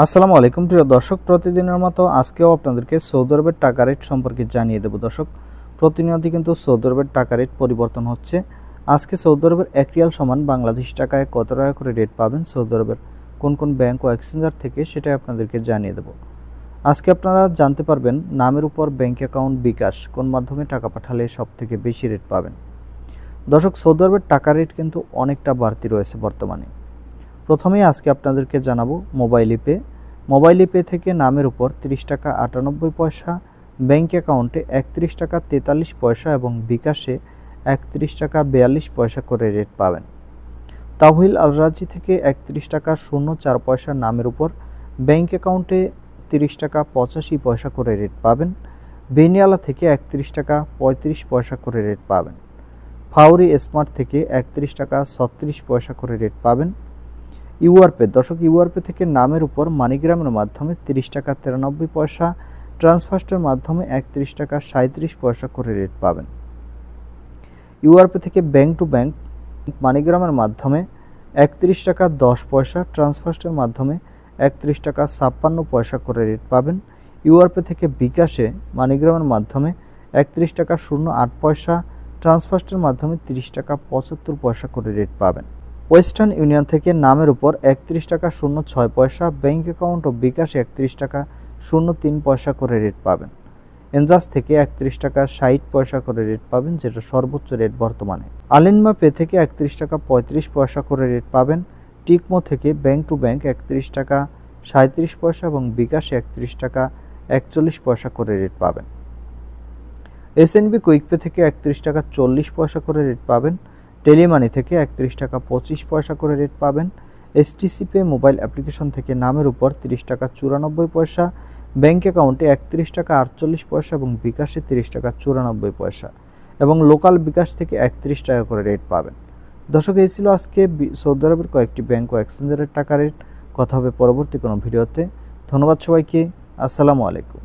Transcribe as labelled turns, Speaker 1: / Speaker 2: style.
Speaker 1: আসসালামু আলাইকুম প্রিয় দর্শক, প্রতিদিনের মতো আজকেও আপনাদেরকে সৌদি আরবের টাকা রেট সম্পর্কে জানিয়ে দেব। দর্শক, প্রতিনিয়তই কিন্তু সৌদি আরবের টাকা রেট পরিবর্তন হচ্ছে। আজকে সৌদি আরবের 1 রিয়াল সমান বাংলাদেশি টাকায় কত টাকা করে রেট পাবেন সৌদি আরবের কোন কোন ব্যাংক ও এক্সচেঞ্জার থেকে, সেটাই আপনাদেরকে জানিয়ে দেব। আজকে আপনারা জানতে পারবেন নামের উপর ব্যাংক অ্যাকাউন্ট বিকাশ কোন মাধ্যমে টাকা পাঠালে সবথেকে বেশি রেট পাবেন। দর্শক, সৌদি আরবের টাকা রেট কিন্তু অনেকটা বাড়তি রয়েছে বর্তমানে। প্রথমেই আজকে আপনাদেরকে জানাবো মোবাইল পে থেকে নামের উপর 30 টাকা 98 পয়সা, ব্যাংক অ্যাকাউন্টে 31 টাকা 43 পয়সা এবং বিকাশে 31 টাকা 42 পয়সা করে রেট পাবেন। তাওহিল আল রাজি থেকে 31 টাকা 04 পয়সা নামের উপর, ব্যাংক অ্যাকাউন্টে 30 টাকা 85 পয়সা করে রেট পাবেন। বেনিয়ালা থেকে 31 টাকা 35 পয়সা করে রেট পাবেন। ফাউরি স্মার্ট থেকে 31 টাকা 36 পয়সা করে রেট পাবেন। ইউআরপে থেকে নামের উপর মানিগ্রামের মাধ্যমে 30 টাকা 93 পয়সা, ট্রান্সফার্স্টের মাধ্যমে 31 টাকা 37 পয়সা করে রেট পাবেন। ইউআরপে থেকে ব্যাংক টু ব্যাংক মানিগ্রামের মাধ্যমে 31 টাকা 10 পয়সা, ট্রান্সফার্স্টের মাধ্যমে 31 টাকা 56 পয়সা করে রেট পাবেন। ইউআরপে থেকে বিকাশে মানিগ্রামের মাধ্যমে 31 টাকা 08 পয়সা, ট্রান্সফার্স্টের মাধ্যমে 30 টাকা 75 পয়সা করে রেট পাবেন। ওয়েস্টার্ন ইউনিয়ন থেকে নামের উপর 31 টাকা 06 পয়সা, ব্যাংক অ্যাকাউন্ট ও বিকাশে 31 টাকা 03 পয়সা করে রেট পাবেন। এনজাস থেকে 31 টাকা 60 পয়সা করে রেট পাবেন, যেটা সর্বোচ্চ রেট বর্তমানে। আলিনমা পে থেকে 31 টাকা 35 পয়সা করে রেট পাবেন। টিকমো থেকে ব্যাংক টু ব্যাংক 31 টাকা 37 পয়সা এবং বিকাশে 31 টাকা 41 পয়সা করে রেট পাবেন। এসএনবি কুইক পে থেকে 31 টাকা 40 পয়সা করে রেট পাবেন। টেলিমানি থেকে 31 টাকা 25 পয়সা করে রেট পাবেন। এসটিসি পে মোবাইল অ্যাপ্লিকেশন থেকে নামের উপর 30 টাকা 94 পয়সা, ব্যাংক অ্যাকাউন্টে 31 টাকা 48 পয়সা এবং বিকাশে 30 টাকা 94 পয়সা এবং লোকাল বিকাশ থেকে 31 টাকা করে রেট পাবেন। দর্শক, এই ছিল আজকে সৌদি আরবের কয়েকটি ব্যাংক ও এক্সচেঞ্জারের টাকা রেট। কথা হবে পরবর্তী কোনো ভিডিওতে। ধন্যবাদ সবাইকে। আসসালামু আলাইকুম।